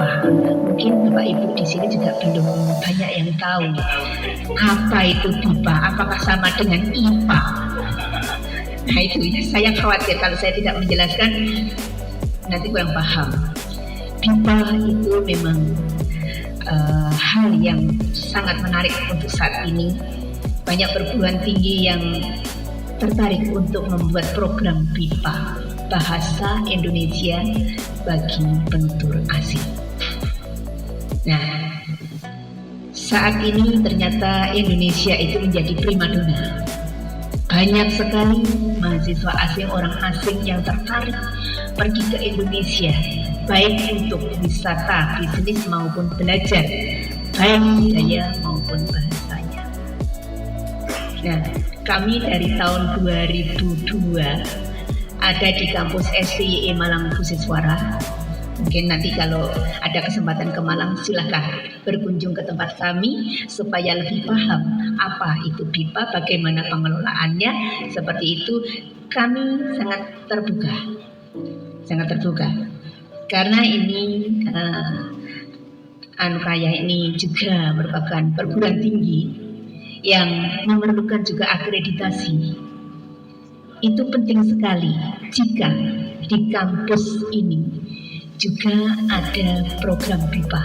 BIPA. Mungkin Bapak Ibu di sini juga belum banyak yang tahu apa itu BIPA. Apakah sama dengan IPA? Nah itu ya, saya khawatir kalau saya tidak menjelaskan nanti kurang paham. BIPA itu memang hal yang sangat menarik untuk saat ini. Banyak perguruan tinggi yang tertarik untuk membuat program BIPA, Bahasa Indonesia bagi Penutur Asing. Nah, saat ini ternyata Indonesia itu menjadi primadona. Banyak sekali mahasiswa asing, orang asing yang tertarik pergi ke Indonesia, baik untuk wisata, bisnis maupun belajar, baik budaya maupun bahasanya. Nah, kami dari tahun 2002 ada di kampus STYE Malang Busiswara. Mungkin nanti kalau ada kesempatan ke Malang silahkan berkunjung ke tempat kami supaya lebih paham apa itu BIPA, bagaimana pengelolaannya. Seperti itu kami sangat terbuka karena ini ini juga merupakan perguruan tinggi yang memerlukan juga akreditasi. Itu penting sekali jika di kampus ini juga ada program BIPA.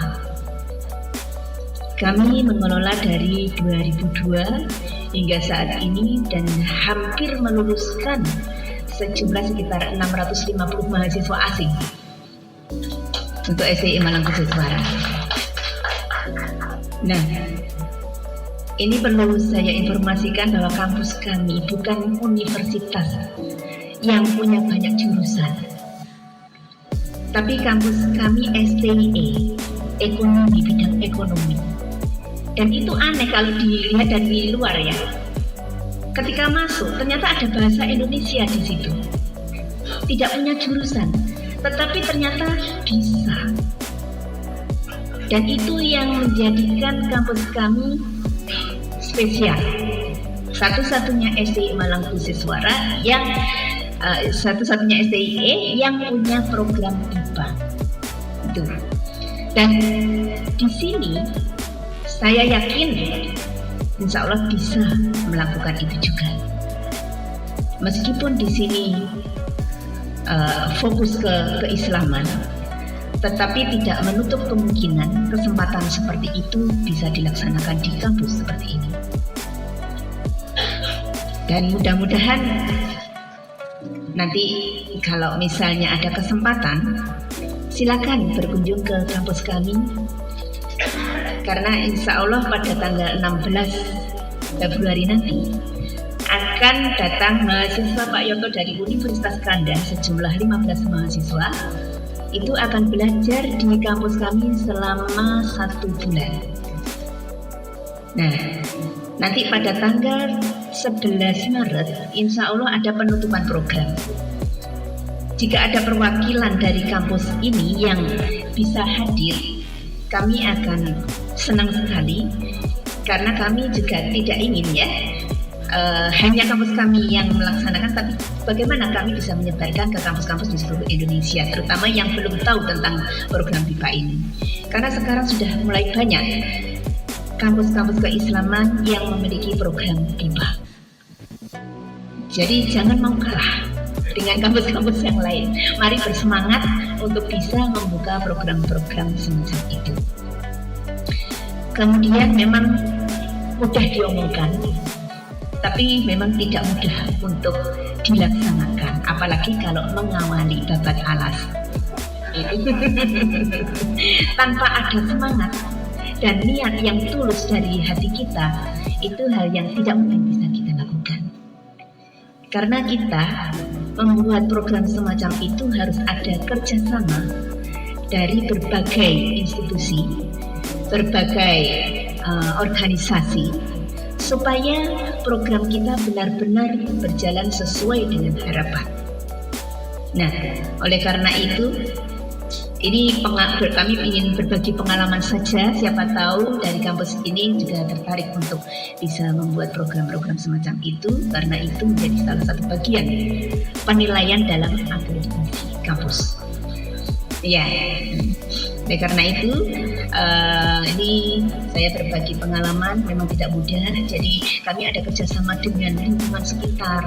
Kami mengelola dari 2002 hingga saat ini dan hampir meluluskan sejumlah sekitar 650 mahasiswa asing untuk STYE Malang Busiswara. Nah, ini perlu saya informasikan bahwa kampus kami bukan universitas yang punya banyak jurusan. Tapi kampus kami STYE, ekonomi, bidang ekonomi. Dan itu aneh kalau dilihat dari luar ya. Ketika masuk, ternyata ada bahasa Indonesia di situ. Tidak punya jurusan, tetapi ternyata bisa. Dan itu yang menjadikan kampus kami spesial. Satu-satunya STYE Malang Busiswara yang satu-satunya STYE yang punya program BIPA. Itu. Dan di sini saya yakin insya Allah bisa melakukan itu juga. Meskipun di sini fokus ke keislaman, tetapi tidak menutup kemungkinan kesempatan seperti itu bisa dilaksanakan di kampus seperti ini. Dan mudah-mudahan nanti kalau misalnya ada kesempatan, silakan berkunjung ke kampus kami. Karena insya Allah pada tanggal 16 Februari nanti akan datang mahasiswa Pak Yoto dari Universitas Kanda, sejumlah 15 mahasiswa. Itu akan belajar di kampus kami selama 1 bulan. Nah, nanti pada tanggal 11 Maret, insya Allah ada penutupan program. Jika ada perwakilan dari kampus ini yang bisa hadir, kami akan senang sekali, karena kami juga tidak ingin ya hanya kampus kami yang melaksanakan, tapi bagaimana kami bisa menyebarkan ke kampus-kampus di seluruh Indonesia, terutama yang belum tahu tentang program BIPA ini. Karena sekarang sudah mulai banyak kampus-kampus keislaman yang memiliki program BIPA. Jadi jangan mau kalah dengan kampus-kampus yang lain. Mari bersemangat untuk bisa membuka program-program semacam itu. Kemudian memang mudah diomongkan, tapi memang tidak mudah untuk dilaksanakan, apalagi kalau mengawali babat alas. Tanpa ada semangat dan niat yang tulus dari hati kita, itu hal yang tidak mungkin bisa kita lakukan. Karena kita membuat program semacam itu harus ada kerjasama dari berbagai institusi, berbagai organisasi, supaya program kita benar-benar berjalan sesuai dengan harapan. Nah, oleh karena itu, ini kami ingin berbagi pengalaman saja. Siapa tahu dari kampus ini juga tertarik untuk bisa membuat program-program semacam itu, karena itu menjadi salah satu bagian penilaian dalam akreditasi kampus. Ya, Oleh karena itu, ini saya berbagi pengalaman, memang tidak mudah. Jadi kami ada kerjasama dengan lingkungan sekitar,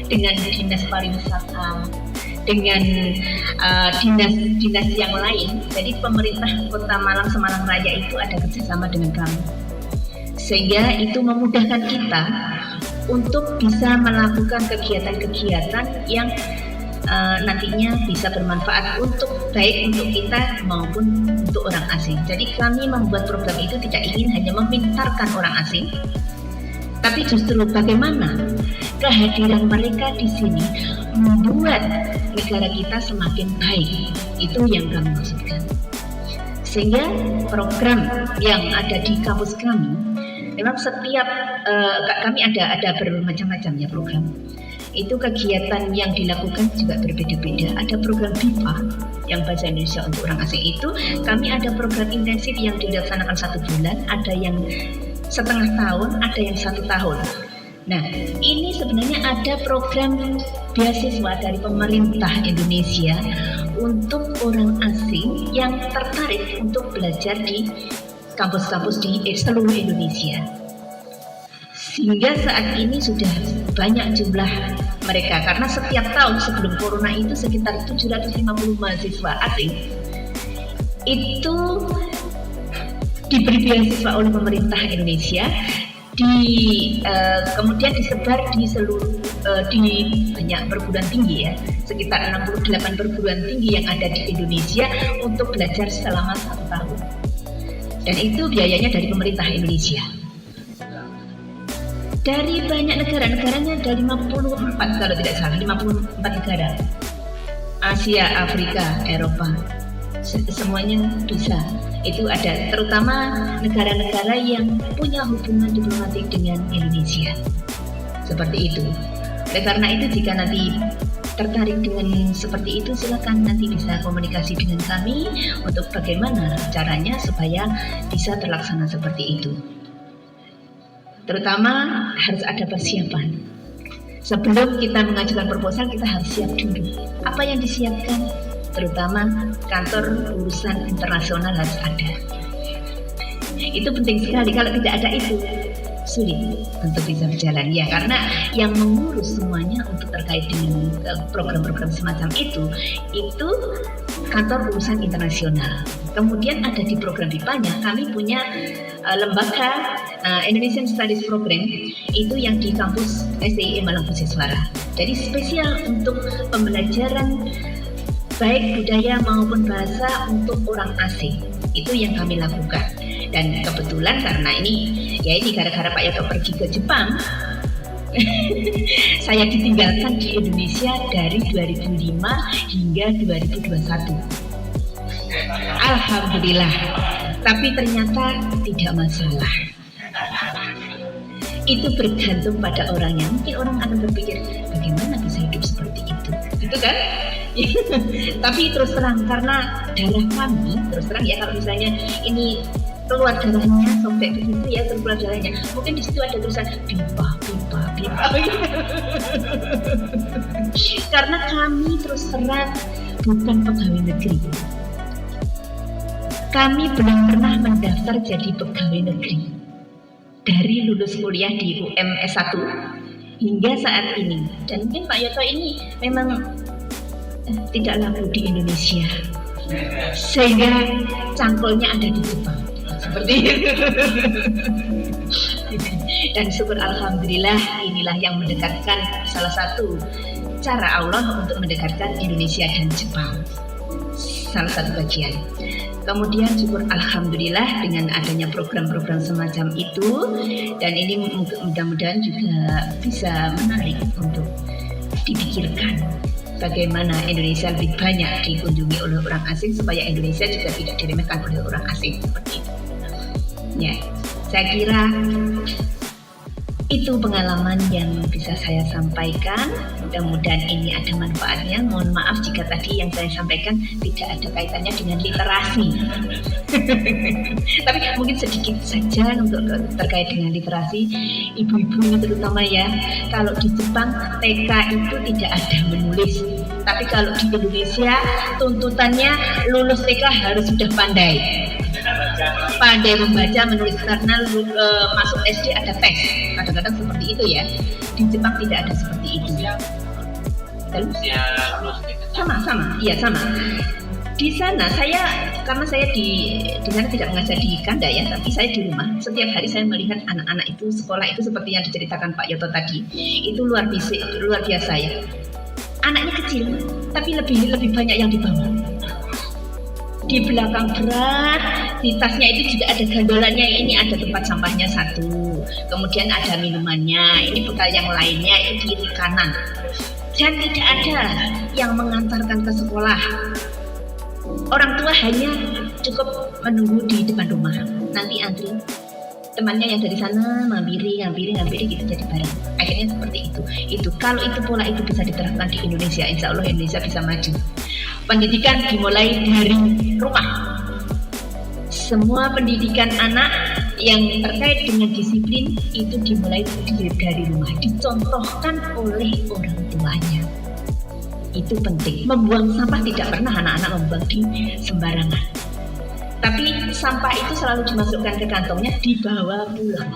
dengan dinas pariwisata, dengan dinas-dinas yang lain. Jadi pemerintah Kota Malang Semalang Raya itu ada kerjasama dengan kami, sehingga itu memudahkan kita untuk bisa melakukan kegiatan-kegiatan yang nantinya bisa bermanfaat untuk baik untuk kita maupun untuk orang asing. Jadi kami membuat program itu tidak ingin hanya memintarkan orang asing, tapi justru bagaimana kehadiran mereka di sini membuat negara kita semakin baik. Itu yang kami maksudkan. Sehingga program yang ada di kampus kami, memang setiap kami ada bermacam-macam ya program. Itu kegiatan yang dilakukan juga berbeda-beda. Ada program BIPA yang bahasa Indonesia untuk orang asing itu, kami ada program intensif yang dilaksanakan 1 bulan, ada yang setengah tahun, ada yang 1 tahun. Nah, ini sebenarnya ada program beasiswa dari pemerintah Indonesia untuk orang asing yang tertarik untuk belajar di kampus-kampus di seluruh Indonesia. Sehingga saat ini sudah banyak jumlah mereka, karena setiap tahun sebelum corona itu sekitar 750 mahasiswa asing itu diberi beasiswa oleh pemerintah Indonesia, kemudian disebar di seluruh di banyak perguruan tinggi ya, sekitar 68 perguruan tinggi yang ada di Indonesia untuk belajar selama 1 tahun, dan itu biayanya dari pemerintah Indonesia. Dari banyak negara-negaranya, dari 54 kalau tidak salah, 54 negara, Asia, Afrika, Eropa, semuanya bisa. Itu ada, terutama negara-negara yang punya hubungan diplomatik dengan Indonesia, seperti itu. Oleh karena itu, jika nanti tertarik dengan seperti itu, silakan nanti bisa komunikasi dengan kami untuk bagaimana caranya supaya bisa terlaksana seperti itu. Terutama harus ada persiapan. Sebelum kita mengajukan proposal, kita harus siap dulu. Apa yang disiapkan? Terutama kantor urusan internasional harus ada. Itu penting sekali. Kalau tidak ada itu, sulit untuk bisa berjalan ya, karena yang mengurus semuanya untuk terkait dengan program-program semacam itu kantor urusan internasional. Kemudian ada di program BIPA-nya, kami punya lembaga Indonesian Studies Program itu yang di kampus STIE Malang Pusat. Jadi spesial untuk pembelajaran baik budaya maupun bahasa untuk orang asing, itu yang kami lakukan. Dan kebetulan karena ini gara-gara Pak Yoto pergi ke Jepang, saya ditinggalkan di Indonesia dari 2005 hingga 2021. Alhamdulillah, tapi ternyata tidak masalah. Itu bergantung pada orangnya. Mungkin orang akan berpikir, bagaimana bisa hidup seperti itu, gitu kan? Tapi terus terang, karena darah kami, terus terang ya, kalau misalnya ini keluar darahnya sobek begitu ya, keluar darahnya, mungkin di situ ada tulisan pipa. Karena kami terus terang bukan pegawai negeri. Kami belum pernah mendaftar jadi pegawai negeri dari lulus kuliah di UM S1 hingga saat ini. Dan mungkin Pak Yoto ini memang tidak laku di Indonesia, sehingga cangkulnya ada di Jepang, seperti itu. Dan syukur alhamdulillah, inilah yang mendekatkan, salah satu cara Allah untuk mendekatkan Indonesia dan Jepang, salah satu bagian. Kemudian syukur alhamdulillah dengan adanya program-program semacam itu, dan ini mudah-mudahan juga bisa menarik untuk dipikirkan bagaimana Indonesia lebih banyak dikunjungi oleh orang asing supaya Indonesia juga tidak diremehkan oleh orang asing, seperti itu. Ya, saya kira itu pengalaman yang bisa saya sampaikan. Mudah-mudahan ini ada manfaatnya. Mohon maaf jika tadi yang saya sampaikan tidak ada kaitannya dengan literasi. Tapi mungkin sedikit saja untuk terkait dengan literasi. Ibu-ibu terutama ya, kalau di Jepang TK itu tidak ada menulis, Tapi kalau di Indonesia tuntutannya lulus TK harus sudah pandai membaca, menulis, karena masuk SD ada tes, kadang-kadang seperti itu ya. Di Jepang tidak ada seperti itu. Sama. Di sana karena saya di sana tidak mengajar di kanda ya, tapi saya di rumah. Setiap hari saya melihat anak-anak itu sekolah itu seperti yang diceritakan Pak Yoto tadi. Itu luar biasa ya. Anaknya kecil, tapi lebih banyak yang dibawa. Di belakang berat, di tasnya itu juga ada gandolannya. Ini ada tempat sampahnya satu, kemudian ada minumannya. Ini bekal yang lainnya itu kiri kanan. Dan tidak ada yang mengantarkan ke sekolah. Orang tua hanya cukup menunggu di depan rumah. Nanti antri. Temannya yang dari sana mampiri gitu jadi bareng. Akhirnya seperti itu. Kalau itu pola itu bisa diterapkan di Indonesia, insya Allah Indonesia bisa maju. Pendidikan dimulai dari rumah. Semua pendidikan anak yang terkait dengan disiplin itu dimulai dari rumah, dicontohkan oleh orang tuanya. Itu penting. Membuang sampah tidak pernah anak-anak membuang di sembarangan. Tapi sampah itu selalu dimasukkan ke kantongnya, dibawa pulang.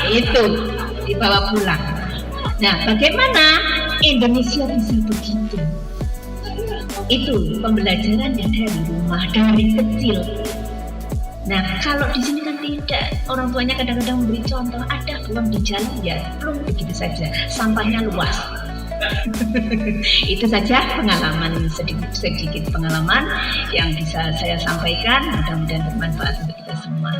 Itu dibawa pulang. Nah, bagaimana Indonesia bisa begitu? Itu pembelajarannya dari rumah, dari kecil. Nah, kalau di sini kan tidak. Orang tuanya kadang-kadang memberi contoh, ada buang di jalan ya, belum begitu saja. Sampahnya luas. Itu saja pengalaman sedikit pengalaman yang bisa saya sampaikan. Mudah-mudahan bermanfaat untuk kita semua.